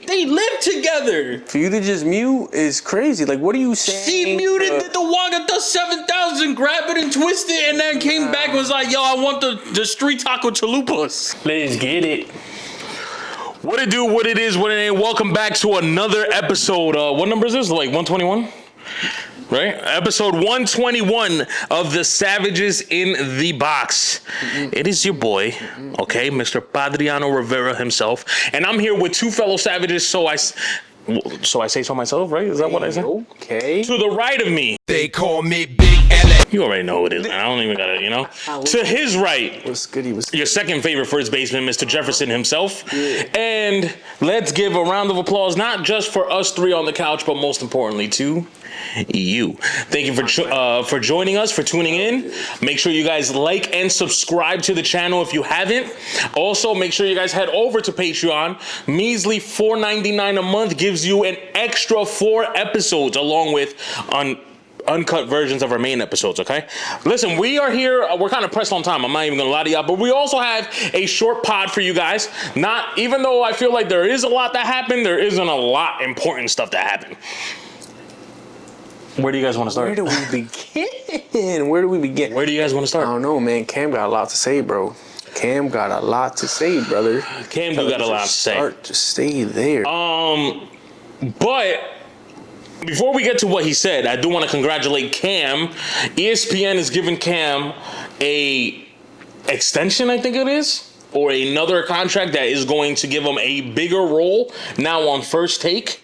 They live together. For you to just mute is crazy. Like, what are you saying? She muted the Wagata 7000, grabbed it and twisted it, and then came back and was like, yo, I want the street taco chalupas. Let's get it. What it do, what it is, what it ain't. Welcome back to another episode. What number is this? Like 121? Right? Episode 121 of the Savages in the Box. It is your boy, okay, Mr. Padriano Rivera himself. And I'm here with two fellow Savages, so I say so myself, right? Is that what I said? Okay. To the right of me. They call me Big LA. You already know who it is, man. I don't even gotta, To his right, What's good? your second favorite first baseman, Mr. Jefferson himself. Yeah. And let's give a round of applause, not just for us three on the couch, but most importantly to you. Thank you for joining us, for tuning in. Make sure you guys like and subscribe to the channel if you haven't. Also, make sure you guys head over to Patreon. Measly $4.99 a month gives you an extra 4 episodes along with uncut versions of our main episodes, okay? Listen, we are here. We're kind of pressed on time. I'm not even going to lie to y'all, but we also have a short pod for you guys. Even though I feel like there is a lot that happened, there isn't a lot important stuff that happened. Where do you guys want to start? Where do we begin? Where do you guys want to start? I don't know, man. Cam got a lot to say, bro. Cam got a lot to say, brother. Cam do got a lot to say. Just stay there. But before we get to what he said, I do want to congratulate Cam. ESPN has given Cam a extension, I think it is, or another contract that is going to give him a bigger role now on First Take.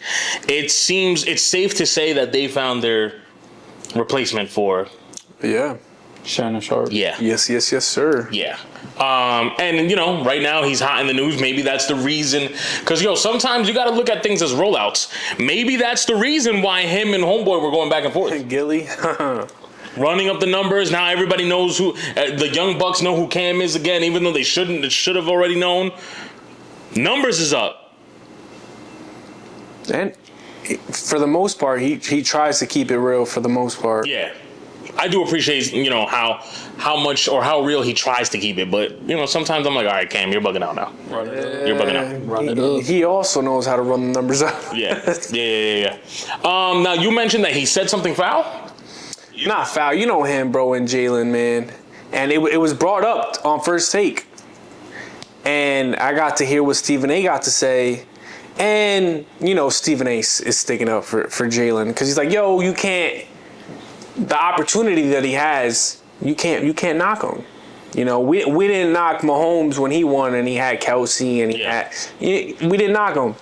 It seems it's safe to say that they found their replacement for Shannon Sharpe. Yeah. Yes, sir. Yeah. And right now he's hot in the news. Maybe that's the reason. Because, sometimes you got to look at things as rollouts. Maybe that's the reason why him and Homeboy were going back and forth. Gilly. Running up the numbers. Now everybody knows who, the Young Bucks know who Cam is again, even though they should have already known. Numbers is up. And for the most part, he tries to keep it real for the most part. Yeah. I do appreciate, how much or how real he tries to keep it. But, sometimes I'm like, all right, Cam, you're bugging out now. You're bugging out. Run it up. He also knows how to run the numbers up. Yeah. Now, you mentioned that he said something foul? Not foul. You know him, bro, and Jalen, man. And it was brought up on First Take. And I got to hear what Stephen A. got to say. And, Stephen A. is sticking up for Jalen. Because he's like, yo, you can't. The opportunity that he has, you can't knock him. We didn't knock Mahomes when he won and he had Kelsey and we didn't knock him.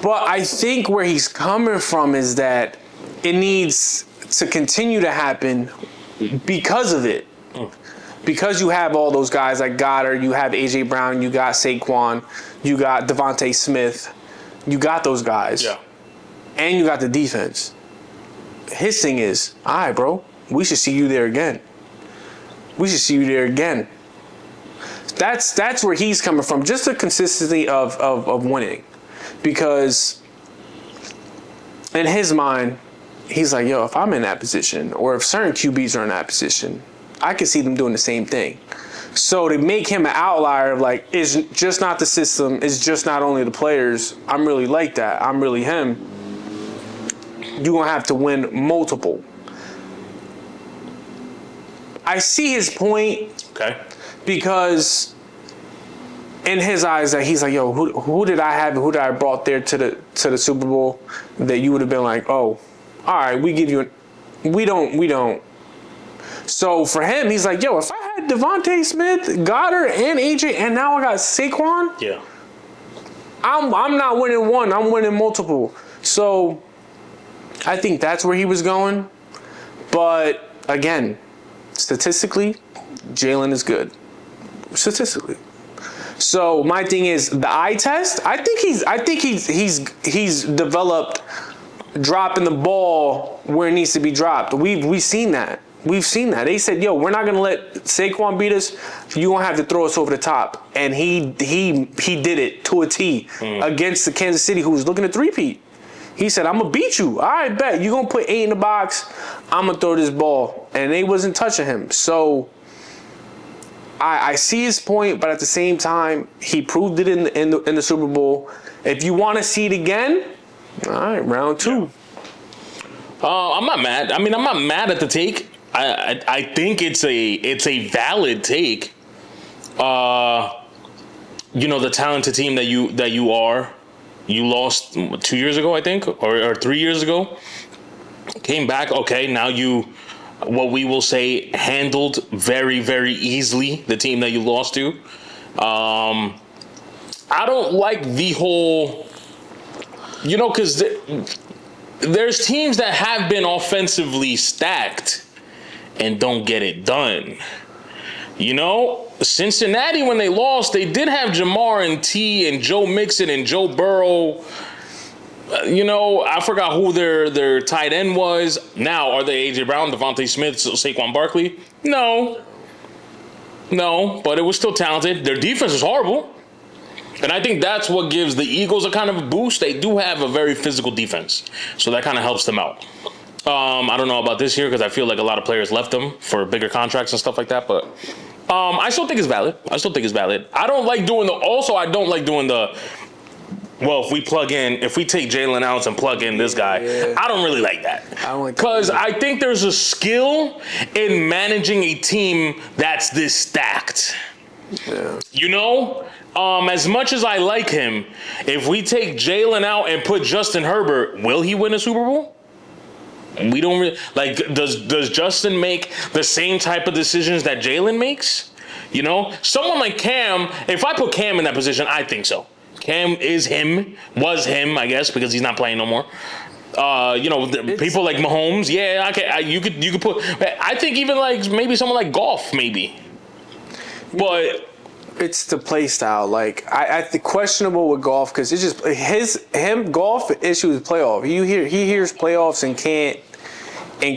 But I think where he's coming from is that it needs to continue to happen because of it. Because you have all those guys like Goddard, you have AJ Brown, you got Saquon, you got Devontae Smith, you got those guys. Yeah. And you got the defense. His thing is, all right, bro, we should see you there again. That's where he's coming from. Just the consistency of winning. Because in his mind, he's like, yo, if I'm in that position, or if certain QBs are in that position, I can see them doing the same thing. So to make him an outlier of like, it's just not the system, it's just not only the players, I'm really like that, I'm really him. You're going to have to win multiple. I see his point. Okay. Because in his eyes, that he's like, yo, who did I have? Who did I brought there to the Super Bowl that you would have been like, oh, all right, we give you we don't. So for him, he's like, yo, if I had Devontae Smith, Goddard, and AJ, and now I got Saquon, yeah, I'm not winning one, I'm winning multiple. So I think that's where he was going. But again, statistically, Jalen is good. Statistically. So my thing is the eye test. I think he's developed dropping the ball where it needs to be dropped. We've seen that. They said, yo, we're not gonna let Saquon beat us. You gonna have to throw us over the top. And he did it to a T against the Kansas City, who was looking to three-peat. He said, I'm going to beat you. All right, bet. You're going to put 8 in the box. I'm going to throw this ball. And they wasn't touching him. So I see his point, but at the same time, he proved it in the Super Bowl. If you want to see it again, all right, round 2. I'm not mad. I mean, I'm not mad at the take. I think it's a valid take. The talented team that you are, you lost 2 years ago, I think, or 3 years ago. Came back. Okay, now you, what we will say, handled very, very easily the team that you lost to. I don't like the whole, because there's teams that have been offensively stacked and don't get it done. Cincinnati, when they lost, they did have Jamar and T and Joe Mixon and Joe Burrow. I forgot who their tight end was. Now, are they A.J. Brown, Devontae Smith, Saquon Barkley? No, but it was still talented. Their defense is horrible. And I think that's what gives the Eagles a kind of a boost. They do have a very physical defense, so that kind of helps them out. I don't know about this year because I feel like a lot of players left them for bigger contracts and stuff like that, but I still think it's valid. I don't like doing if we take Jalen out and plug in this guy, I don't really like that. Because I think there's a skill in managing a team that's this stacked. Yeah. As much as I like him, if we take Jalen out and put Justin Herbert, will he win a Super Bowl? We don't really does Justin make the same type of decisions that Jalen makes? Someone like Cam, if I put Cam in that position, I think so. Cam was him, I guess, because he's not playing no more. People like Mahomes, you could put. I think even like maybe someone like Goff, maybe. But it's the play style. Like I think questionable with Goff because it's just Goff issue is playoff. He hears playoffs and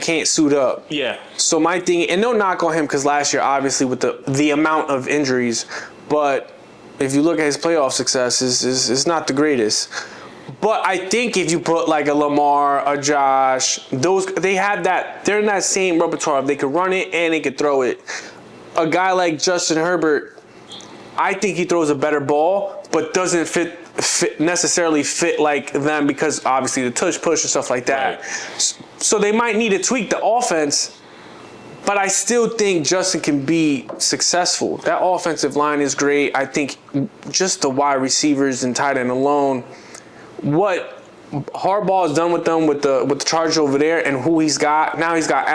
can't suit up. Yeah. So my thing, and no knock on him because last year obviously with the amount of injuries, but if you look at his playoff success, is not the greatest. But I think if you put like a Lamar, a Josh, they're in that same repertoire. They could run it and they could throw it. A guy like Justin Herbert, I think he throws a better ball, but doesn't necessarily fit like them because obviously the tush push and stuff like that. Right. So they might need to tweak the offense. But I still think Justin can be successful. That offensive line is great. I think just the wide receivers and tight end alone, what Harbaugh has done with them with the Chargers over there and who he's got. Now he's got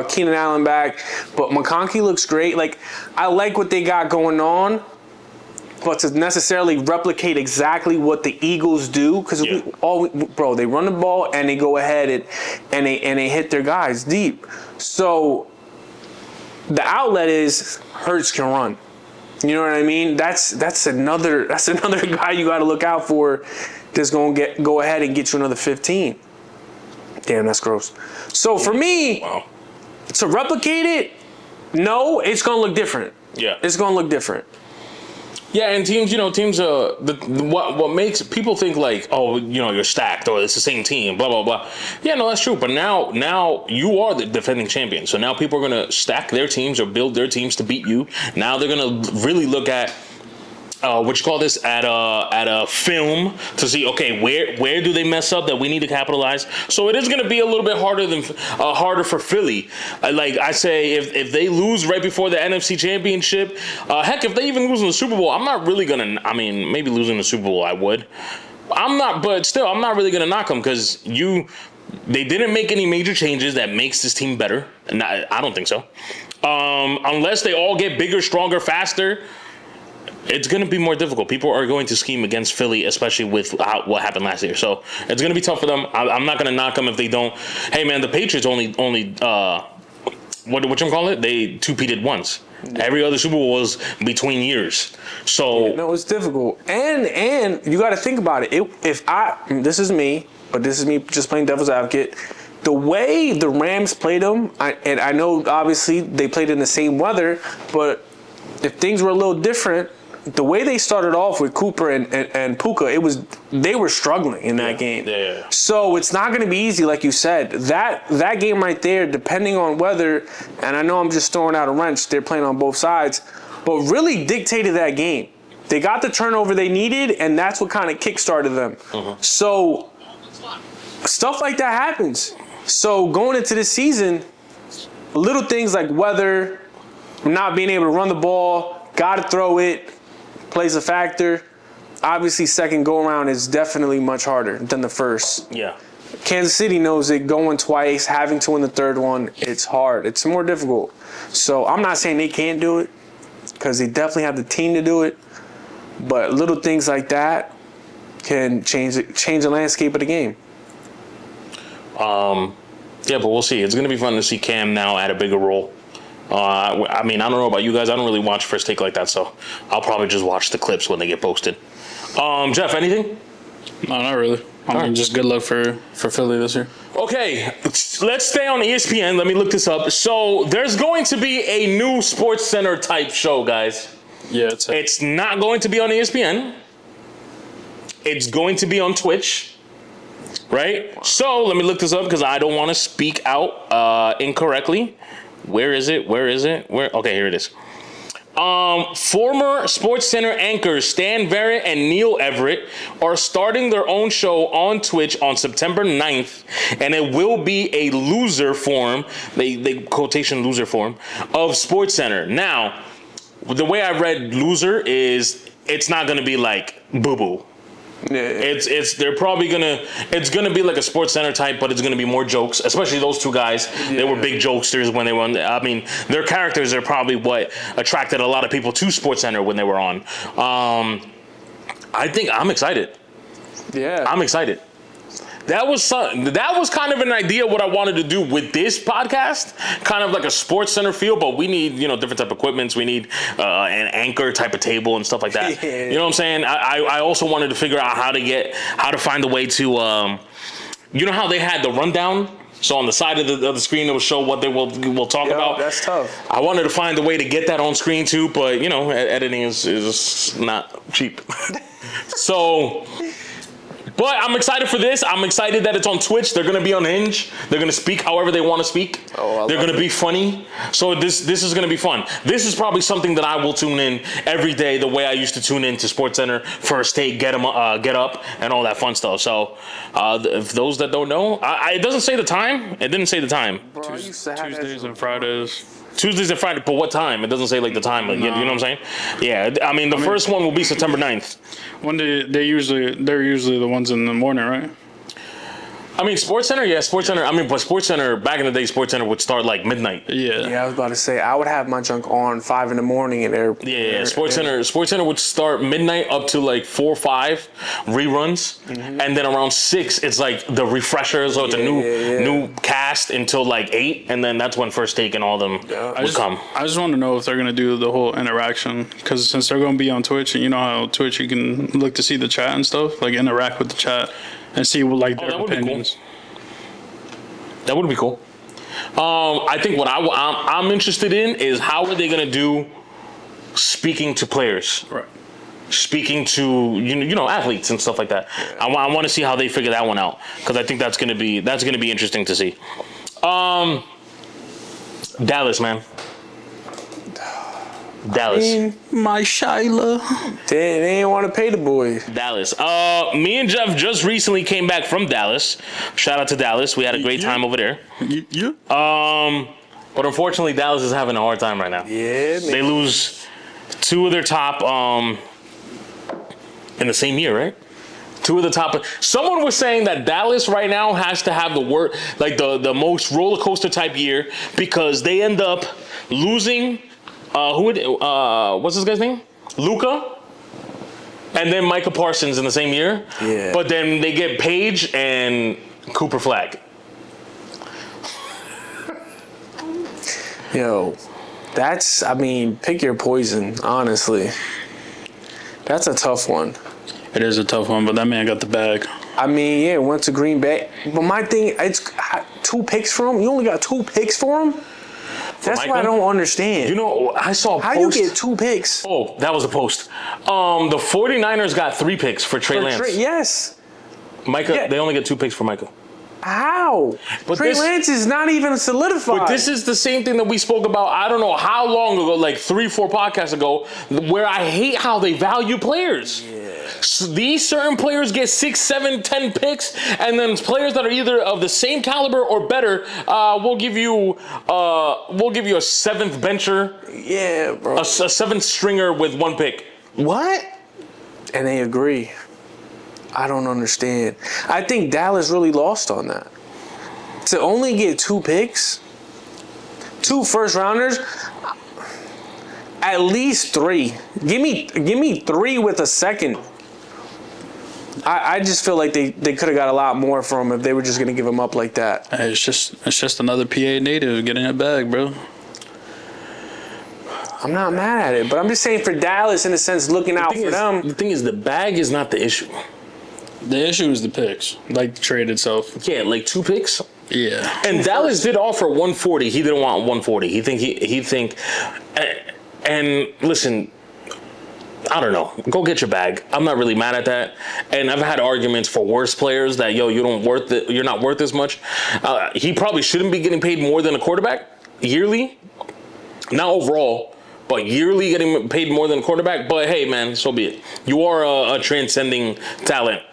Keenan Allen back, but McConkey looks great. Like I like what they got going on, but to necessarily replicate exactly what the Eagles do, because they run the ball and they go ahead and they hit their guys deep. So the outlet is Hurts can run. You know what I mean? That's another guy you got to look out for. That's going to go ahead and get you another 15. Damn, that's gross. So for me, to replicate it, no, it's going to look different. Yeah, it's going to look different. Yeah, and teams, what makes people think like, oh, you're stacked or it's the same team, blah, blah, blah. Yeah, no, that's true. But now you are the defending champion. So now people are going to stack their teams or build their teams to beat you. Now they're going to really look at at a film to see, okay, where do they mess up that we need to capitalize. So it is going to be a little bit harder for Philly. Like I say, if they lose right before the NFC Championship, heck, if they even lose in the Super Bowl, I'm not really gonna. I mean, maybe losing the Super Bowl, I would. I'm not really gonna knock them because they didn't make any major changes that makes this team better, and I don't think so. Unless they all get bigger, stronger, faster. It's going to be more difficult. People are going to scheme against Philly, especially with what happened last year. So it's going to be tough for them. I'm not going to knock them if they don't. Hey, man, the Patriots only they two-peated once. Every other Super Bowl was between years. So it's difficult. And you got to think about it. This is me just playing devil's advocate. The way the Rams played them, I know obviously they played in the same weather, but if things were a little different, the way they started off with Cooper and Puka, they were struggling in that game. Yeah. So it's not going to be easy, like you said. That game right there, depending on weather, and I know I'm just throwing out a wrench, they're playing on both sides, but really dictated that game. They got the turnover they needed, and that's what kind of kickstarted them. So stuff like that happens. So going into this season, little things like weather, not being able to run the ball, got to throw it, plays a factor. Obviously, second go-around is definitely much harder than the first. Yeah. Kansas City knows it, going twice, having to win the third one, it's hard. It's more difficult. So I'm not saying they can't do it, because they definitely have the team to do it. But little things like that can change the landscape of the game. Yeah, but we'll see. It's going to be fun to see Cam now add a bigger role. I mean, I don't know about you guys. I don't really watch First Take like that, so I'll probably just watch the clips when they get posted. Jeff, anything? No, not really. I mean, just good luck for Philly this year. Okay, let's stay on ESPN. Let me look this up. So there's going to be a new Sports Center type show, guys. Yeah, It's not going to be on ESPN. It's going to be on Twitch, right? So let me look this up because I don't want to speak out incorrectly. Where is it? Okay, here it is. Former Sports Center anchors Stan Verrett and Neil Everett are starting their own show on Twitch on September 9th, and it will be a loser form, they quotation loser form, of Sports Center. Now, the way I read loser is it's not going to be like boo-boo. Yeah. They're probably it's gonna be like a Sports Center type, but it's gonna be more jokes, especially those two guys. Yeah. They were big jokesters when they were on. I mean, their characters are probably what attracted a lot of people to Sports Center when they were on. I think I'm excited. Yeah. I'm excited. That was kind of an idea what I wanted to do with this podcast, kind of like a Sports Center feel, but we need, different type of equipments. We need an anchor type of table and stuff like that. Yeah. You know what I'm saying? I also wanted to figure out how to find a way to, you know how they had the rundown? So on the side of the screen, it will show what they will talk about. That's tough. I wanted to find a way to get that on screen too, but editing is not cheap. So... But I'm excited for this. I'm excited that it's on Twitch. They're gonna be on Hinge. They're gonna speak however they want to speak. They're gonna be funny. So this is gonna be fun. This is probably something that I will tune in every day, the way I used to tune in to Sports Center, First Take, Get Up, and all that fun stuff. So if those that don't know, it doesn't say the time. It didn't say the time. Bro, I used to have that Tuesdays show. and Fridays. Tuesdays and Fridays, but what time? It doesn't say like the time. Like, you know what I'm saying? Yeah. I mean, the first one will be September 9th. When they're usually the ones in the morning, right? I mean, Sports Center, yeah, Sports Center. I mean, but Sports Center, back in the day, Sports Center would start like midnight. Yeah. Yeah, I was about to say, I would have my junk on 5 in the morning and they're... Yeah, Sports Center would start midnight up to like 4 or 5 reruns, and then around 6 it's like the refreshers, so it's a new cast until like 8, and then that's when First Take and all them would come. I just want to know if they're gonna do the whole interaction, because since they're gonna be on Twitch, and you know how Twitch you can look to see the chat and stuff, like interact with the chat and see what like their that would be opinions. That would be cool. I think what I'm interested in is how are they gonna do speaking to players. Right. Speaking to athletes and stuff like that. I want to see how they figure that one out, because I think that's gonna be interesting to see. Dallas, man. Dallas. My Shyla. They didn't want to pay the boys. Dallas. Me and Jeff just recently came back from Dallas. Shout out to Dallas. We had a great time over there. Yeah. But unfortunately, Dallas is having a hard time right now. Yeah, man. They lose 2 of their top in the same year, right? 2 of the top. Someone was saying that Dallas right now has to have the most roller coaster type year, because they end up losing. What's this guy's name? Luka. And then Micah Parsons in the same year. Yeah. But then they get Page and Cooper Flag. Yo, pick your poison, honestly. That's a tough one. It is a tough one, but that man got the bag. I mean, yeah, went to Green Bay. But my thing, it's 2 picks for him? You only got 2 picks for him? That's what I don't understand. I saw a How post. you get 2 picks? Oh, that was a post. The 49ers got 3 picks for Trey Lance. Yes. Micah, Yeah. they only get 2 picks for Micah. How? But Trey this- Lance is not even solidified. But this is the same thing that we spoke about, I don't know how long ago, like 3-4 podcasts ago, where I hate how they value players. So these certain players get 6, 7, 10 picks, and then players that are either of the same caliber or better, we'll give you a seventh bencher, yeah, bro. a seventh stringer with 1 pick. What? And they agree. I don't understand. I think Dallas really lost on that. To only get 2 picks, 2 first rounders, at least 3. Give me 3 with a second. I just feel like they could have got a lot more from him if they were just gonna give him up like that. Hey, it's just another PA native getting a bag, bro. I'm not mad at it, but I'm just saying for Dallas, in a sense, looking out for them. The thing is, the bag is not the issue. The issue is the picks, like the trade itself. Yeah, like 2 picks. Yeah. And Dallas did offer 140. He didn't want 140. He think, and listen, I don't know. Go get your bag. I'm not really mad at that. And I've had arguments for worse players that you're not worth as much. He probably shouldn't be getting paid more than a quarterback yearly, not overall, but yearly getting paid more than a quarterback. But hey, man, so be it. You are a transcending talent.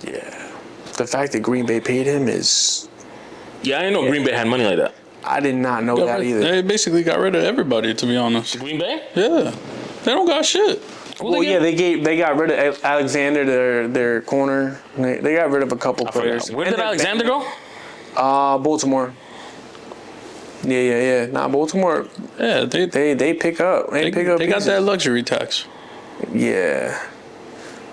Yeah. The fact that Green Bay paid him is. Yeah, I didn't know Green Bay had money like that. I did not know that either. They basically got rid of everybody, to be honest. Green Bay? Yeah. They don't got shit. Well, yeah, they got rid of Alexander, their corner. They got rid of a couple players. Where did Alexander go? Baltimore. Yeah. Nah, Baltimore. Yeah, they pick up. They pick up. They got pieces. that luxury tax. Yeah.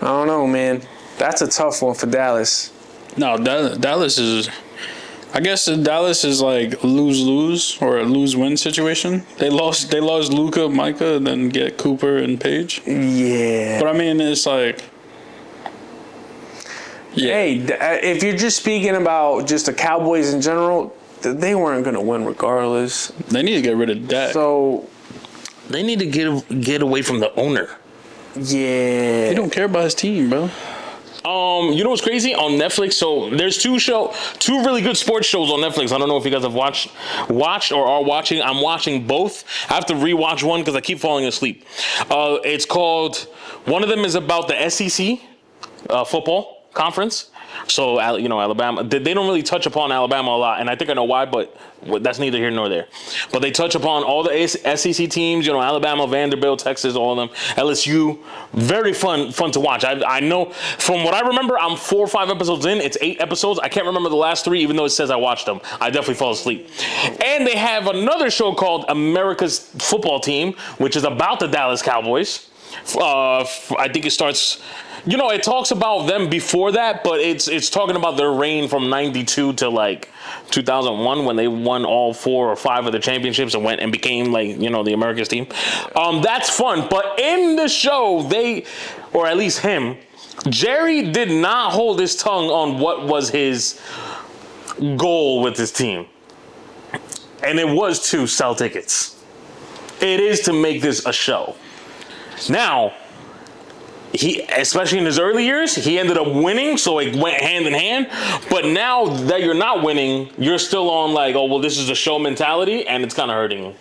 I don't know, man. That's a tough one for Dallas. No, Dallas is. I guess Dallas is like lose-lose or a lose-win situation. They lost Luka, Micah, and then get Cooper and Page. Yeah. But I mean, it's like. Yeah. Hey, if you're just speaking about just the Cowboys in general, they weren't going to win regardless. They need to get rid of Dak. So, They need to get away from the owner. yeah. He don't care about his team, bro. You know what's crazy on Netflix? So there's two really good sports shows on Netflix. I don't know if you guys have watched or are watching. I'm watching both. I have to rewatch one because I keep falling asleep. It's called. One of them is about the SEC football conference. So Alabama. They don't really touch upon Alabama a lot, and I think I know why, but that's neither here nor there. But they touch upon all the SEC teams. Alabama, Vanderbilt, Texas, all of them. LSU. Very fun to watch. I know from what I remember, I'm 4 or 5 episodes in. It's 8 episodes. I can't remember the last 3, even though it says I watched them. I definitely fall asleep. And they have another show called America's Football Team, which is about the Dallas Cowboys. I think it starts. It talks about them before that, but it's talking about their reign from 92 to like 2001 when they won all 4 or 5 of the championships and went and became like, the America's team. That's fun. But in the show, or at least him, Jerry did not hold his tongue on what was his goal with his team. And it was to sell tickets. It is to make this a show. Now, especially in his early years, he ended up winning, so it went hand in hand. But now that you're not winning, you're still on like, oh, well, this is a show mentality, and it's kind of hurting.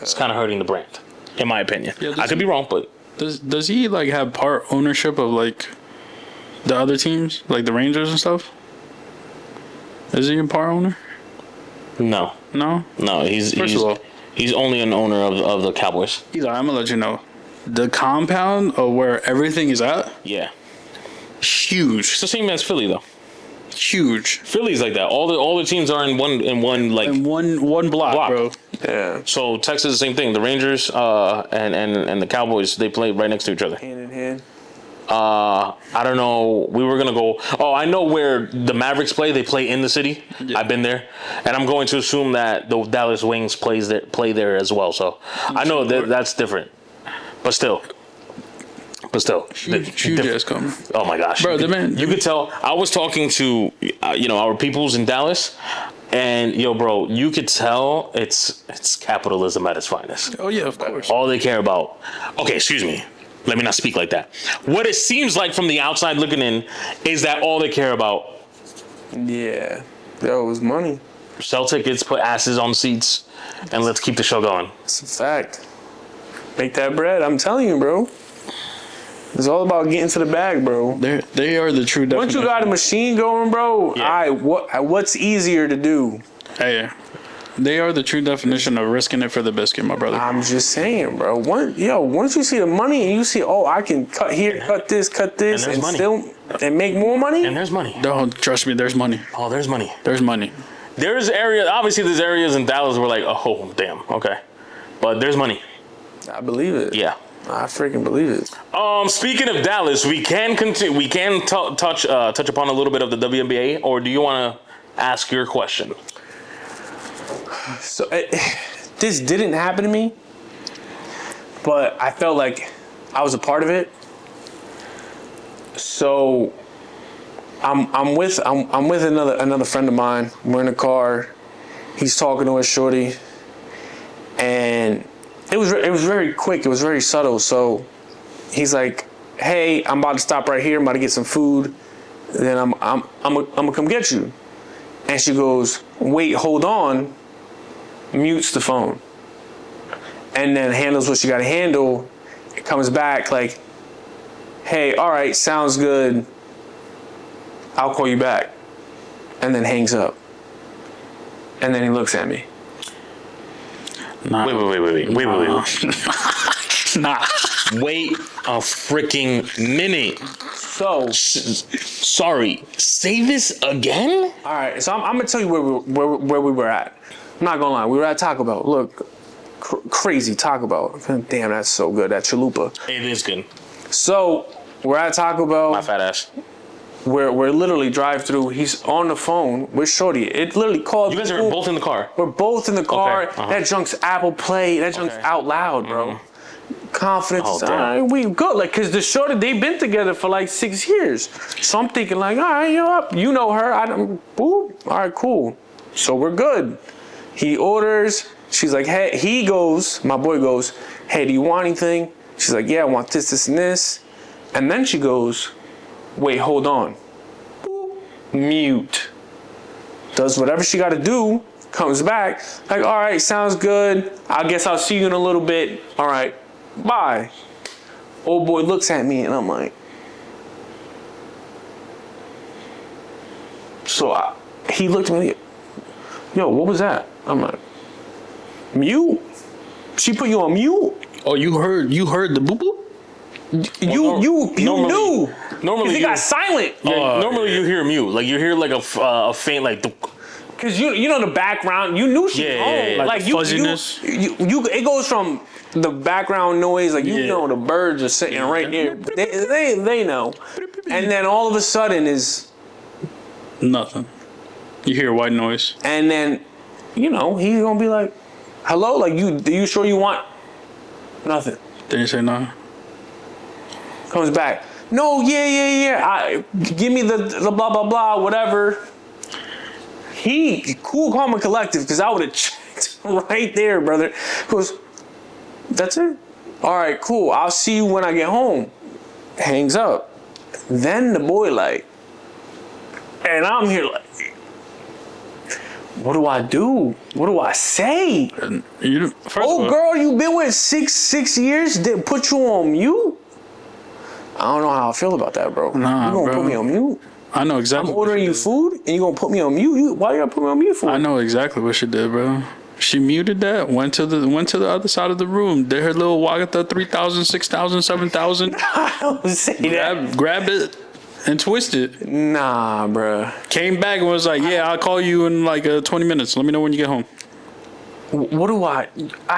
It's kind of hurting the brand, in my opinion. Yeah, I could be wrong, but does he like have part ownership of like the other teams, like the Rangers and stuff? Is he a part owner? No. He's only an owner of the Cowboys. He's like, I'm gonna let you know. The compound of where everything is at, yeah, huge. It's the same as Philly though. Huge. Philly's like that. All the teams are in one block, bro. Yeah. So Texas is the same thing. The Rangers and the Cowboys, they play right next to each other. Hand in hand. I don't know. We were gonna go. Oh, I know where the Mavericks play. They play in the city. Yeah. I've been there, and I'm going to assume that the Dallas Wings play there as well. So I know that's different. But still, huge ass coming. Oh my gosh, bro! You could tell. I was talking to our peoples in Dallas, and bro, you could tell it's capitalism at its finest. Oh yeah, of course. All they care about. Okay, excuse me. Let me not speak like that. What it seems like from the outside looking in is that all they care about Yeah. Yo, it was money. Sell tickets, put asses on seats, and let's keep the show going. It's a fact. Make that bread. I'm telling you, bro. It's all about getting to the bag, bro. They are the true definition. Once you got a machine going, bro, Yeah. what's easier to do? Hey, they are the true definition of risking it for the biscuit, my brother. I'm just saying, bro. Once you see the money and you see, I can cut here, cut this, there's and money. still and make more money. And there's money. Don't trust me. There's money. Oh, there's money. There's money. There's areas in Dallas where like, oh, damn, okay. But there's money. I believe it. Yeah. I freaking believe it. Speaking of Dallas, we can continue. We can touch upon a little bit of the WNBA, or do you want to ask your question? So this didn't happen to me, but I felt like I was a part of it. So I'm with another friend of mine. We're in a car. He's talking to his shorty, and it was very quick. It was very subtle. So he's like, "Hey, I'm about to stop right here. I'm about to get some food. Then I'm gonna come get you." And she goes, "Wait, hold on." Mutes the phone, and then handles what she got to handle. It comes back like, "Hey, all right, sounds good. I'll call you back," and then hangs up. And then he looks at me. Nah. Wait. Nah. Wait a freaking minute. So, Sorry. Say this again? all right, so I'm gonna tell you where we were at. I'm not gonna lie, we were at Taco Bell. Look, crazy Taco Bell. Damn, that's so good. That chalupa. It is good. So we're at Taco Bell. My fat ass. We're literally drive through. He's on the phone with shorty. It literally called. You guys are both in the car. We're both in the car. Okay, uh-huh. That junk's Apple Play. That junk's Okay. out loud, bro. Confidence. Oh, All damn. right, we good. Like, cause the shorty, they've been together for like 6 years. So I'm thinking like, all right, you're up. You know her. I don't. Boop. All right, cool. So we're good. He orders. She's like, hey. He goes. My boy goes, hey, do you want anything? She's like, yeah, I want this, this, and this. And then she goes, wait, hold on. Boop. Mute. Does whatever she got to do. Comes back, like, all right, sounds good. I guess I'll see you in a little bit. All right, bye. Old boy looks at me and I'm like, he looked at me, yo, what was that? I'm like, mute? She put you on mute? Oh, you heard the boo boo? You knew. Normally He you, got silent. normally you hear mute. Like you hear like a faint like. Cause you know the background, you knew she was Yeah, home. yeah, yeah. Like the fuzziness. You it goes from the background noise, like you Yeah. know the birds are sitting right there. They know. And then all of a sudden is, Nothing. You hear white noise. and then, he's gonna be like, hello, like you sure you want nothing? Then you say no. Comes back. No, yeah. Give me the blah blah blah, whatever. He cool, calm, and collective, because I would have checked right there, brother. Goes, that's it? All right, cool. I'll see you when I get home. Hangs up. Then the boy like, and I'm here like, what do I do? What do I say? First of Oh, all, girl, you been with six years? Did put you on mute? I don't know how I feel about that, bro. Nah, you gonna bro. put me on mute? I know exactly. I'm ordering you food, and you gonna put me on mute? Why you gonna put me on mute for? I know exactly what she did, bro. She muted that. Went to the other side of the room. Did her little Wagata 3,000, 6,000, 7,000. I don't say that. Grabbed it and twisted. Nah, bruh. Came back and was like, "Yeah, I'll call you in like 20 minutes. Let me know when you get home." What do I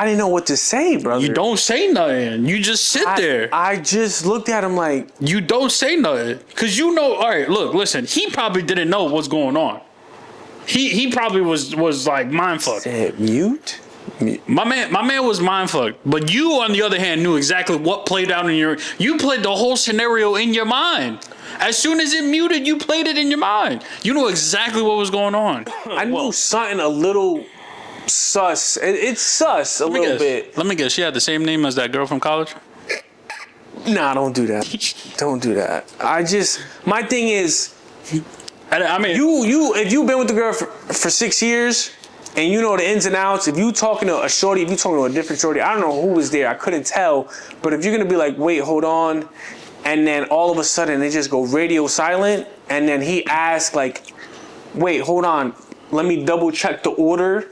didn't know what to say, brother. You don't say nothing. You just sit there. I just looked at him like, You don't say nothing. Cause you know, all right, look, listen, he probably didn't know what's going on. He probably was like mind fucked. said mute? My man was mind fucked. But you on the other hand knew exactly what played out in you played the whole scenario in your mind. As soon as it muted, you played it in your mind. You knew exactly what was going on. I knew something a little sus. It's sus a little bit. Let me guess, she had the same name as that girl from college? Nah, don't do that. Don't do that. My thing is, I mean, if you've been with the girl for 6 years and you know the ins and outs, if you talking to a shorty, if you talking to a different shorty, I don't know who was there, I couldn't tell, but if you're gonna be like, wait, hold on, and then all of a sudden they just go radio silent, and then he asks like, wait, hold on, let me double check the order,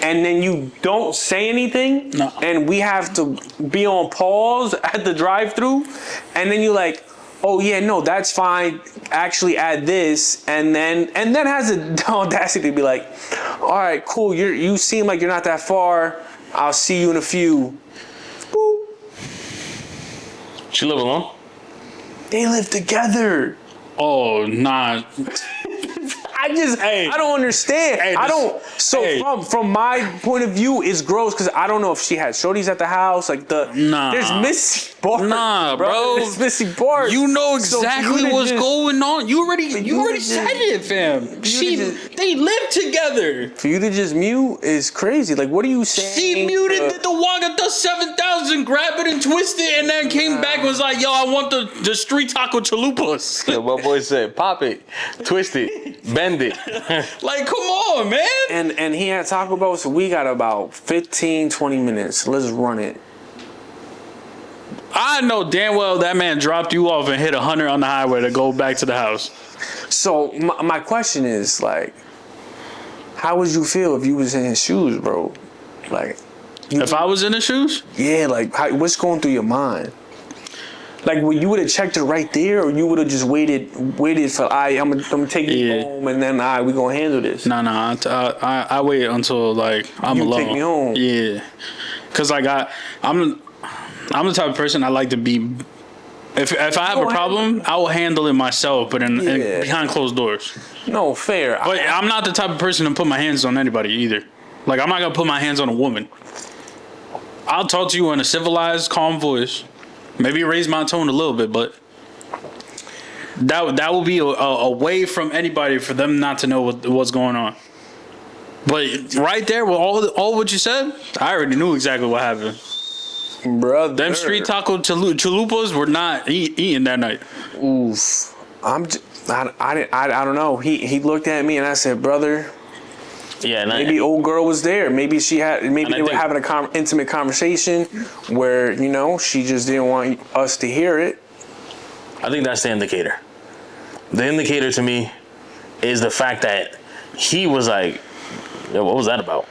and then you don't say anything, No. and we have to be on pause at the drive-thru, and then you're like, oh yeah, no, that's fine. Actually, add this, and then has the audacity to be like, all right, cool. You seem like you're not that far. I'll see you in a few. Boop. She live alone? They live together. oh nah. I don't understand. Hey, I don't. So hey. from my point of view, it's gross because I don't know if she had shorties at the house. Like Nah. there's missing parts. Nah, bro. There's missing parts. You know So for exactly you to what's just- going on. You already to said just- it, fam. They live together. For you to just mute is crazy. Like, what are you saying? She muted the Wagata 7000, grab it and twist it, and then came back and was like, yo, I want the street taco chalupas. Yeah, my boy said, pop it, twist it, bend it. Like, come on, man. And he had Taco Bell, so we got about 15, 20 minutes. Let's run it. I know damn well that man dropped you off and hit 100 on the highway to go back to the house. So my question is, like, how would you feel if you was in his shoes, bro? Like, If I was in his shoes, yeah, like, what's going through your mind? Like, you would have checked it right there, or you would have just waited for, I'm gonna take you Yeah. home, and then, we gonna handle this. nah, I wait until like I'm You alone. take me home. Yeah, cause like I'm the type of person I like to be. If I have a problem, I will handle it myself, but in Yeah. behind closed doors. No, fair. But I'm not the type of person to put my hands on anybody either. Like, I'm not gonna put my hands on a woman. I'll talk to you in a civilized, calm voice. Maybe raise my tone a little bit, but that will be a way from anybody for them not to know what's going on. But right there, with all what you said, I already knew exactly what happened. Brother. Them street taco chalupas were not eaten that night. Oof. I don't know. He looked at me and I said, brother, Yeah, and maybe old girl was there. Maybe maybe And I they were think- having an intimate conversation where, she just didn't want us to hear it. I think that's the indicator. The indicator to me is the fact that he was like, yo, what was that about?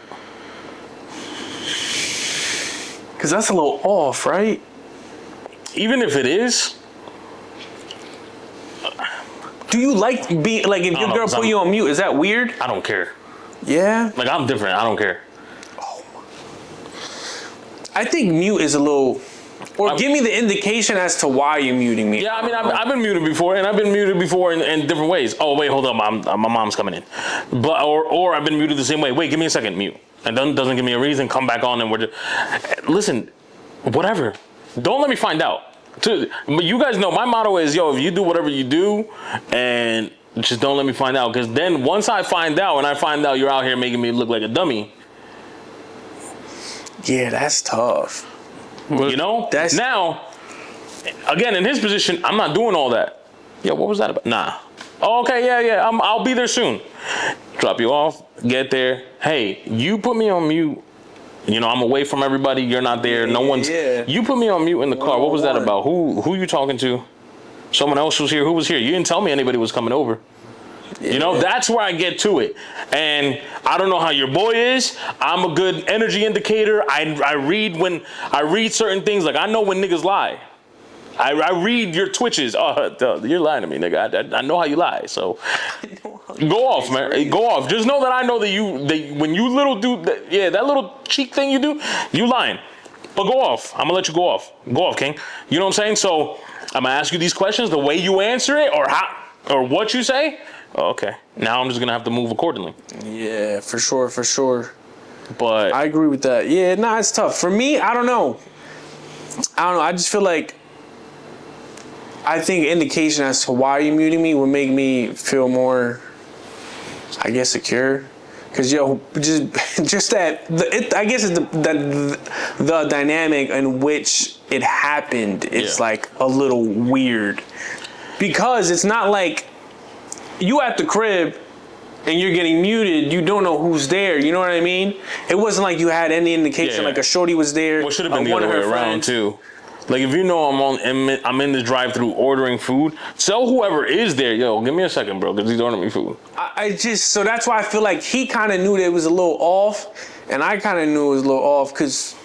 Because that's a little off, right? Even if it is, Do you like being, like, if your know, girl 'cause put I'm- you on mute, is that weird? I don't care. Yeah. Like, I'm different. I don't care. I think mute is a little, or give me the indication as to why you're muting me. Yeah, I mean, I've been muted before, and I've been muted before in different ways. Oh, wait, hold up, my mom's coming in. But or I've been muted the same way. Wait, give me a second, mute. And doesn't give me a reason, come back on, and we're just... Listen, whatever. Don't let me find out. But you guys know, my motto is, yo, if you do whatever you do, and just don't let me find out. Because then once I find out, and I find out you're out here making me look like a dummy, Yeah, that's tough. you know? That's- Now, again, in his position, I'm not doing all that. Yeah, what was that about? Nah. Oh, okay, yeah, I'll be there soon. Drop you off, get there. Hey, you put me on mute. I'm away from everybody. You're not there. No one's. Yeah. You put me on mute in the car. What was that about? Who you talking to? Someone else was here. Who was here? You didn't tell me anybody was coming over. That's where I get to it. And I don't know how your boy is. I'm a good energy indicator. I read certain things. Like, I know when niggas lie. I read your twitches. Oh, you're lying to me, nigga. I know how you lie. So go off, man. Go off. Just know that I know that when you little do that little cheek thing you do, you lying. But go off. I'm gonna let you go off. Go off, King. You know what I'm saying? So I'm gonna ask you these questions. The way you answer it, or what you say. Okay. Now I'm just gonna have to move accordingly. Yeah, for sure. But I agree with that. Yeah, it's tough. For me, I don't know. I just feel like, I think indication as to why you're muting me would make me feel more, I guess, secure. Cause just that I guess it's the dynamic in which it happened is like a little weird, because it's not like you at the crib and you're getting muted, you don't know who's there. You know what I mean? It wasn't like you had any indication Yeah. like a shorty was there. Well, it should have been the one other of way her around friends. too. Like if you know I'm in the drive-through ordering food, tell whoever is there, yo, give me a second, bro, because he's ordering me food. I just, so that's why I feel like he kind of knew that it was a little off, and I kind of knew it was a little off because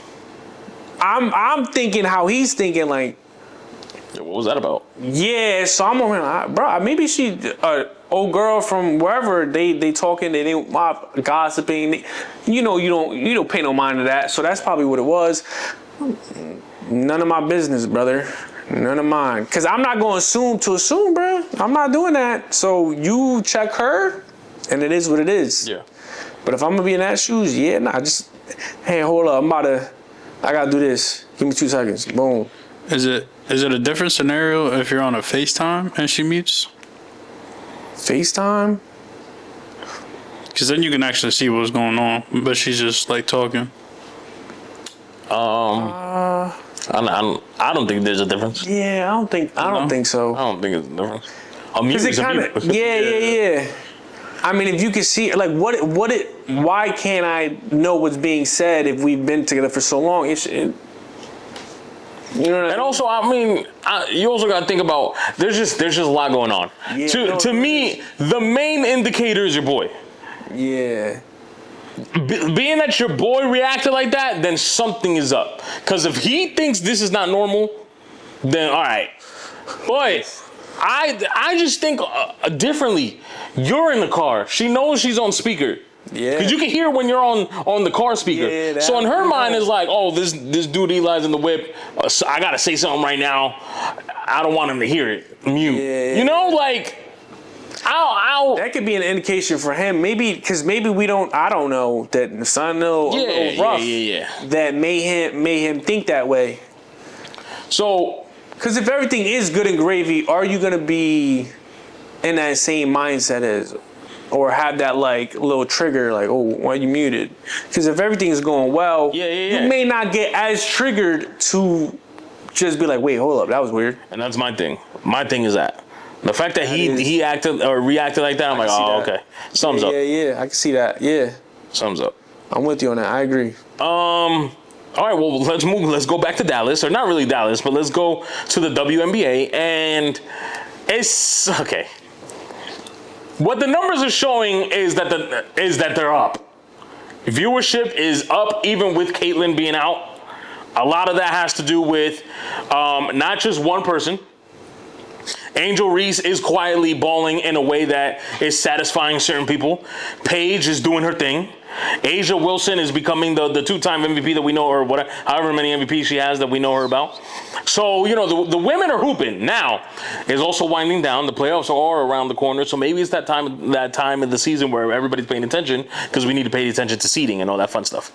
I'm thinking how he's thinking, like, Yo, what was that about? yeah. So I'm like, bro, maybe she, old girl from wherever, they talking, they gossiping. You know, you don't pay no mind to that. So that's probably what it was. None of my business, brother. None of mine. Cause I'm not going to assume, bro. I'm not doing that. So you check her, and it is what it is. Yeah. But if I'm gonna be in that shoes, yeah, nah, just, hey, hold up, I gotta do this. Give me 2 seconds. Boom. Is it a different scenario if you're on a FaceTime and she mutes? FaceTime? Because then you can actually see what's going on, but she's just like talking. I don't think there's a difference. Yeah, I don't think so. I don't think it's a difference. A mute Cause it is a kind mute. of, yeah. I mean, if you could see, like, why can't I know what's being said if we've been together for so long? You know what I mean? And also, I mean, you also got to think about there's just a lot going on. Yeah, to me, the main indicator is your boy. Yeah. Being that your boy reacted like that, then something is up. Because if he thinks this is not normal, then all right. But I just think differently. You're in the car. She knows she's on speaker. Yeah. Because you can hear when you're on the car speaker. Yeah, so in her that- mind is like, oh, this dude Eli's in the whip. So I gotta say something right now. I don't want him to hear it. Mute. Yeah. You know, like, I'll That could be an indication for him. Maybe because maybe I don't know that the son a little rough. Yeah. That made him think that way. So Because if everything is good and gravy, are you gonna be in that same mindset as, or have that like little trigger, like, oh, why you muted? Because if everything is going well, Yeah. you may not get as triggered to just be like, wait, hold up, that was weird. and that's my thing. My thing is that. The fact that is- he acted or reacted like that, I'm like, see oh, that. okay. Thumbs up. Yeah, I can see that. Yeah, Thumbs up. I'm with you on that. I agree. All right, well, let's move. Let's go back to Dallas, or not really Dallas, but let's go to the WNBA, and it's okay. What the numbers are showing is that they're up. Viewership is up, even with Caitlyn being out. A lot of that has to do with not just one person. Angel Reese is quietly balling in a way that is satisfying certain people. Paige is doing her thing. Asia Wilson is becoming the two-time MVP that we know, or whatever, however many MVPs she has that we know her about. So, you know, the women are hooping. Now, it's also winding down. The playoffs are around the corner, so maybe it's that time of the season where everybody's paying attention, because we need to pay attention to seeding and all that fun stuff.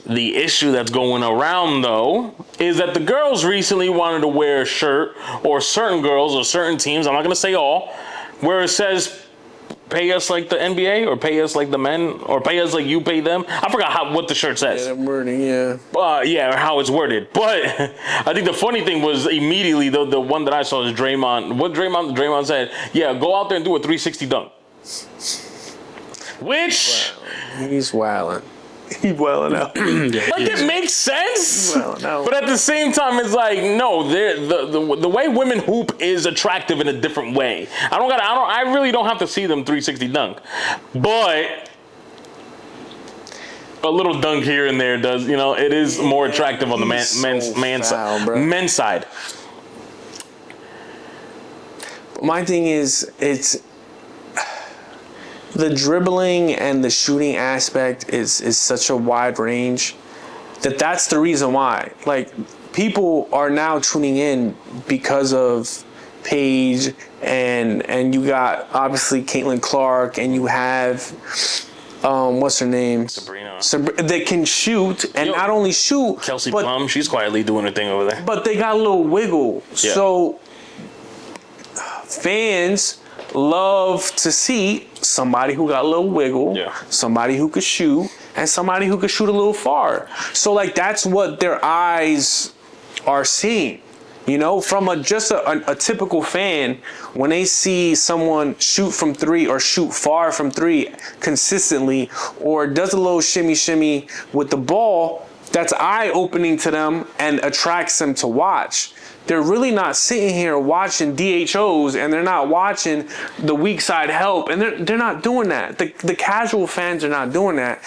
The issue that's going around, though, is that the girls recently wanted to wear a shirt, or certain girls or certain teams, I'm not going to say all, where it says, pay us like the NBA, or pay us like the men, or pay us like you pay them. I forgot what the shirt says. Yeah, wording, yeah. Yeah, or how it's worded. But I think the funny thing was immediately the one that I saw is Draymond. What Draymond said, yeah, go out there and do a 360 dunk. Which, He's wildin'. He's wildin' out. like, it makes sense. Well, no. But at the same time, it's like, no, the way women hoop is attractive in a different way. I really don't have to see them 360 dunk. But a little dunk here and there does, you know, it is more attractive on the men's side. My thing is, it's the dribbling and the shooting aspect is such a wide range that's the reason why. Like, people are now tuning in because of Paige, and you got obviously Caitlin Clark, and you have what's her name? Sabrina. That can shoot, and Yo, not only shoot, Kelsey but Plum, she's quietly doing her thing over there. but they got a little wiggle. Yeah. So fans love to see somebody who got a little wiggle, Yeah. somebody who could shoot, and somebody who could shoot a little far. So, like, that's what their eyes are seeing. You know, from a typical fan, when they see someone shoot from three or shoot far from three consistently, or does a little shimmy with the ball, that's eye-opening to them and attracts them to watch. They're really not sitting here watching DHOs, and they're not watching the weak side help, and they're not doing that. The casual fans are not doing that.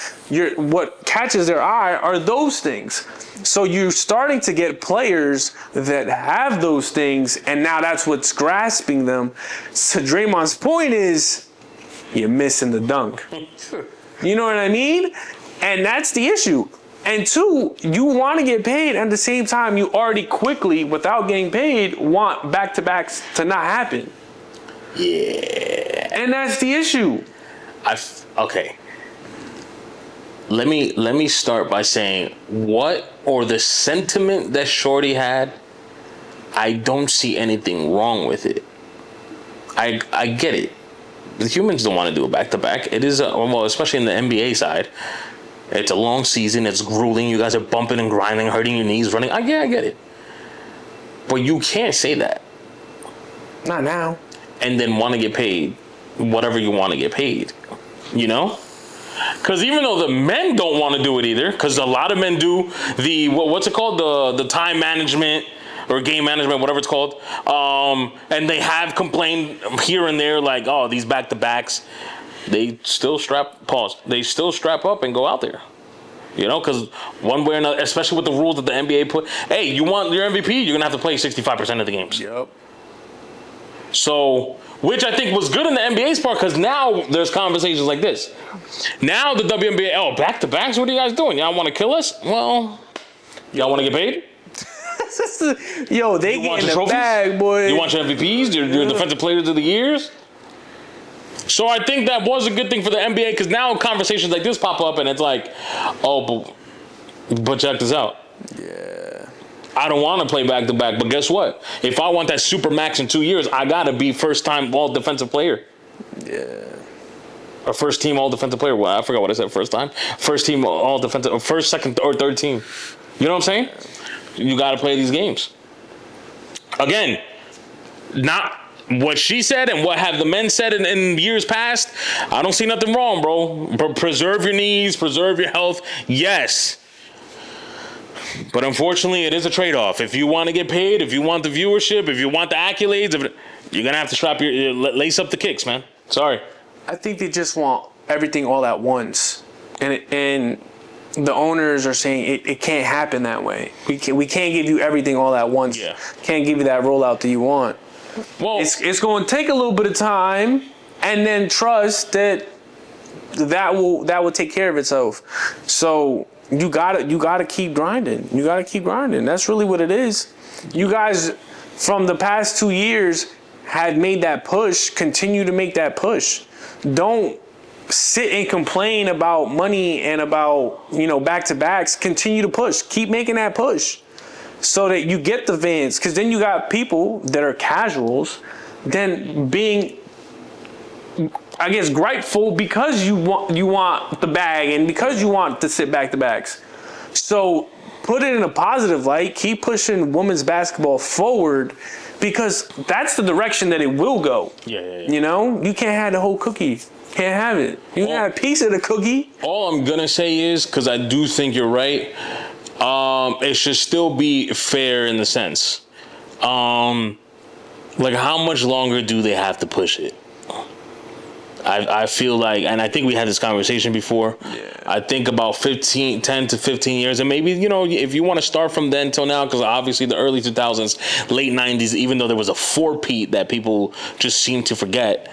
What catches their eye are those things. So you're starting to get players that have those things, and now that's what's grasping them. So Draymond's point is, you're missing the dunk. You know what I mean? And that's the issue. And two, you want to get paid, and at the same time, you already quickly, without getting paid, want back-to-backs to not happen. Yeah. And that's the issue. Okay. Let me start by saying the sentiment that Shorty had, I don't see anything wrong with it. I get it. The humans don't want to do a back-to-back. It is, especially in the NBA side. It's a long season. It's grueling. You guys are bumping and grinding, hurting your knees, running. I get it. But you can't say that. Not now. And then want to get paid whatever you want to get paid. You know? Because even though the men don't want to do it either, because a lot of men do what's it called? The time management or game management, whatever it's called. And they have complained here and there, like, oh, these back-to-backs. They still strap up and go out there. You know, because one way or another, especially with the rules that the NBA put, hey, you want your MVP, you're going to have to play 65% of the games. Yep. So, which I think was good in the NBA's part, because now there's conversations like this. Now the WNBA, back-to-backs, what are you guys doing? Y'all want to kill us? Well, y'all want to get paid? Yo, they get in the bag, boy. You want your MVPs, your defensive players of the years? So I think that was a good thing for the NBA, because now conversations like this pop up and it's like, oh, but check this out. Yeah. I don't want to play back to back, but guess what? If I want that super max in 2 years, I gotta be first time all defensive player. Yeah. Or first team all defensive player. Well, I forgot what I said first time. First team all defensive, or first, second, or third team. You know what I'm saying? You gotta play these games. Again, not what she said and what have the men said in years past. I don't see nothing wrong, bro. Preserve your knees, preserve your health. Yes. But unfortunately, it is a trade-off. If you want to get paid, if you want the viewership, if you want the accolades, you're going to have to lace up the kicks, man. Sorry. I think they just want everything all at once. And the owners are saying it can't happen that way. We can't give you everything all at once. Yeah. Can't give you that rollout that you want. Well, It's going to take a little bit of time, and then trust that will take care of itself. So you gotta keep grinding. You gotta keep grinding. That's really what it is. You guys, from the past 2 years, had made that push. Continue to make that push. Don't sit and complain about money and about back-to-backs. Continue to push. Keep making that push, so that you get the fans. Because then you got people that are casuals, then being, I guess, grateful because you want the bag and because you want to sit back-to-backs. So put it in a positive light. Keep pushing women's basketball forward, because that's the direction that it will go. Yeah. You know, you can't have the whole cookie. Can't have it. You can have a piece of the cookie. All I'm gonna say is, because I do think you're right, it should still be fair in the sense, like, how much longer do they have to push it? I feel like, and I think we had this conversation before. Yeah. I think about 10 to 15 years, and maybe, if you want to start from then till now, because obviously the early 2000s, late 90s, even though there was a four-peat that people just seem to forget,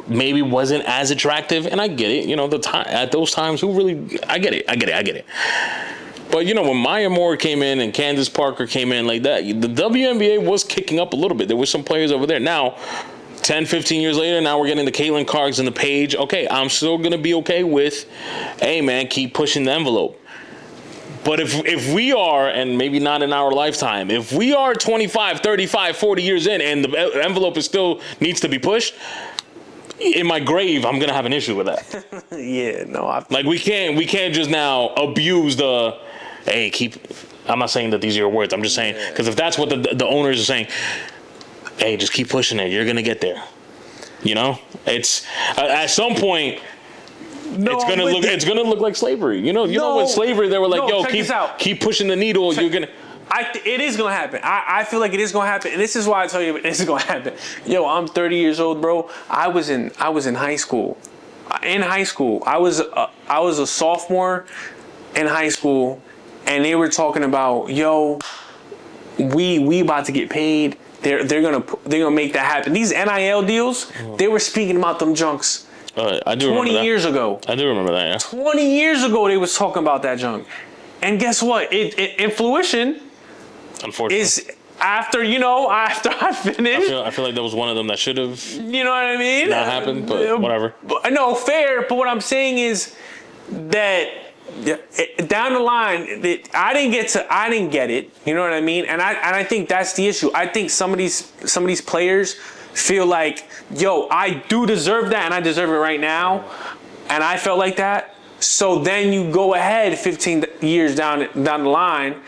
maybe wasn't as attractive. And I get it, the time at those times, I get it. But when Maya Moore came in and Candace Parker came in like that, the WNBA was kicking up a little bit. There were some players over there. Now, 10, 15 years later, now we're getting the Caitlin Clarks and the Paige. Okay, I'm still going to be okay with, hey, man, keep pushing the envelope. But if we are, and maybe not in our lifetime, if we are 25, 35, 40 years in and the envelope still needs to be pushed, in my grave, I'm going to have an issue with that. Yeah, no. Like, we can't just now abuse the hey, keep. I'm not saying that these are your words. I'm just saying because if that's what the owners are saying, hey, just keep pushing it. You're gonna get there. You know, it's at some point. No, It's gonna look like slavery. You know, with slavery they were like, yo, keep pushing the needle. You're gonna. It is gonna happen. I feel like it is gonna happen. And this is why I tell you this is gonna happen. Yo, I'm 30 years old, bro. I was in high school. In high school, I was a sophomore in high school, and they were talking about, yo, we about to get paid. They're gonna make that happen. These NIL deals, they were speaking about them junks. I do 20 years ago. I do remember that. Yeah. 20 years ago, they was talking about that junk, and guess what? It in fruition. Unfortunately, Is after I finished. I feel like that was one of them that should have You know what I mean? not happened, but whatever. No, fair. But what I'm saying is that down the line, that I didn't get it. You know what I mean? And I think that's the issue. I think some of these players feel like, yo, I do deserve that, and I deserve it right now, and I felt like that. So then you go ahead 15 years down the line.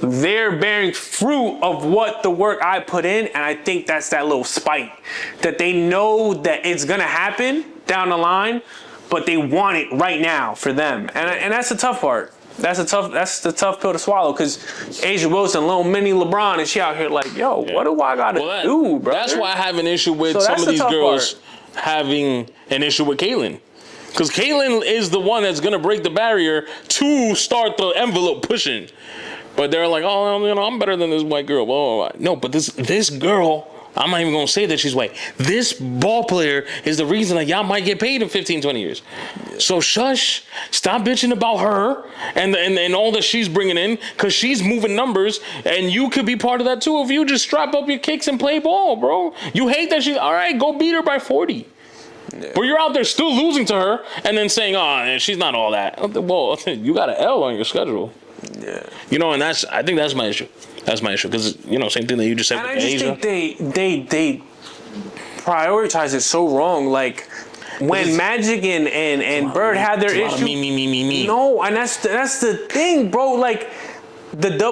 They're bearing fruit of what the work I put in, and I think that's that little spite that they know that it's gonna happen down the line, but they want it right now for them, and that's the tough part. That's the tough pill to swallow, because Asia Wilson, little mini LeBron, and she out here like, yo, what do I gotta do, bro? That's why I have an issue with some of these girls having an issue with Caitlyn. Because Caitlyn is the one that's gonna break the barrier to start the envelope pushing. But they're like, oh, I'm better than this white girl. Blah, blah, blah. No, but this girl, I'm not even going to say that she's white. This ball player is the reason that y'all might get paid in 15, 20 years. Yeah. So shush. Stop bitching about her and all that she's bringing in, because she's moving numbers, and you could be part of that too if you just strap up your kicks and play ball, bro. You hate that all right, go beat her by 40. Yeah. But you're out there still losing to her and then saying, oh, she's not all that. Well, you got an L on your schedule. Yeah. You know, and I think that's my issue. That's my issue, because same thing that you just said. And with I just Asia. think they prioritize it so wrong. Like when Magic and Bird had their issue. Me. No, and that's the thing, bro. Like the the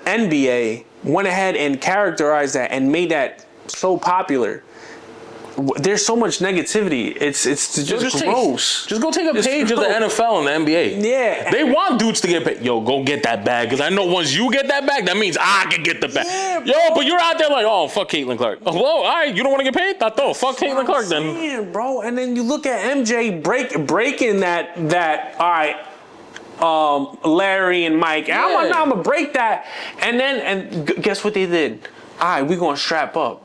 NBA went ahead and characterized that and made that so popular. There's so much negativity. It's just gross. Just go take a page of the NFL and the NBA. Yeah. They want dudes to get paid. Yo, go get that bag. Because I know once you get that bag, that means I can get the bag. Yeah, yo, but you're out there like, oh, fuck Caitlin Clark. Oh, well, all right, you don't want to get paid? I thought, fuck Caitlin Clark then. Yeah, bro. And then you look at MJ breaking that all right, Larry and Mike. Yeah. I'm going to break that. And guess what they did? All right, we're going to strap up.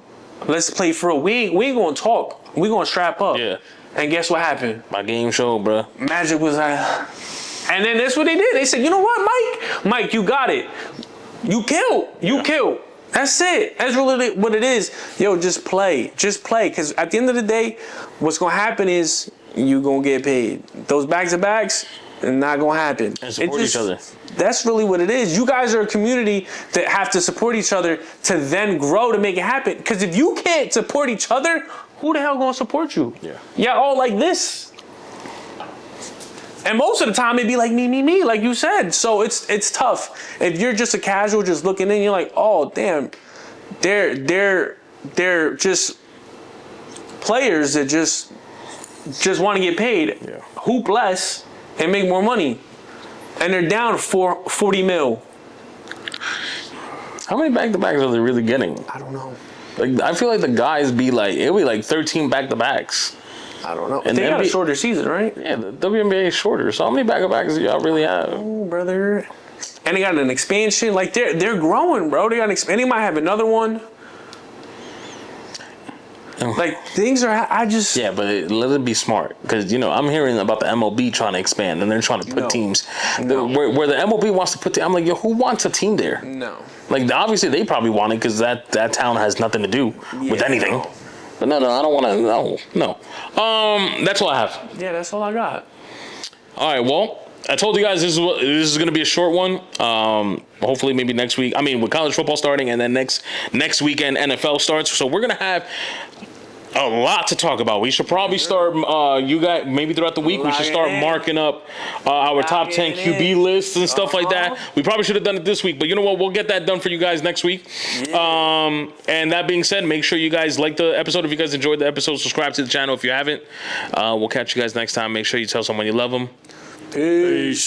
Let's play for real. We ain't gonna talk. We gonna strap up. Yeah. And guess what happened? My game show, bro. Magic was like, and then that's what they did. They said, you know what, Mike, you got it. You killed. That's it. That's really what it is. Yo, just play. Because at the end of the day, what's gonna happen is you gonna get paid. Those back-to-backs, not gonna happen. And support each other. That's really what it is. You guys are a community that have to support each other to then grow to make it happen. Because if you can't support each other, who the hell gonna support you? Yeah, all like this. And most of the time it'd be like me, like you said. So it's tough. If you're just a casual, just looking in, you're like, oh damn, they're just players that just want to get paid. Yeah. Hoop less and make more money. And they're down 40 mil. How many back-to-backs are they really getting? I don't know. Like, I feel like the guys it'll be like 13 back-to-backs. I don't know. And they got a shorter season, right? Yeah, the WNBA is shorter. So how many back-to-backs do y'all really have? Oh, brother. And they got an expansion. Like they're growing, bro. They got and they might have another one. Like things are, yeah, but let it be smart, because I'm hearing about the MLB trying to expand and they're trying to put teams where the MLB wants to put. I'm like, yo, who wants a team there? No. Like obviously they probably want it because that town has nothing to do with anything. No. But no, I don't want to. No. That's all I have. Yeah, that's all I got. All right. Well, I told you guys this is going to be a short one. Hopefully, maybe next week. I mean, with college football starting, and then next weekend NFL starts. So we're going to have A lot to talk about. We should probably start. You guys, maybe throughout the week, we should start marking up our top 10 QB lists and stuff like that. We probably should have done it this week, but you know what? We'll get that done for you guys next week. And that being said, make sure you guys like the episode. If you guys enjoyed the episode, subscribe to the channel if you haven't. We'll catch you guys next time. Make sure you tell someone you love them. Peace.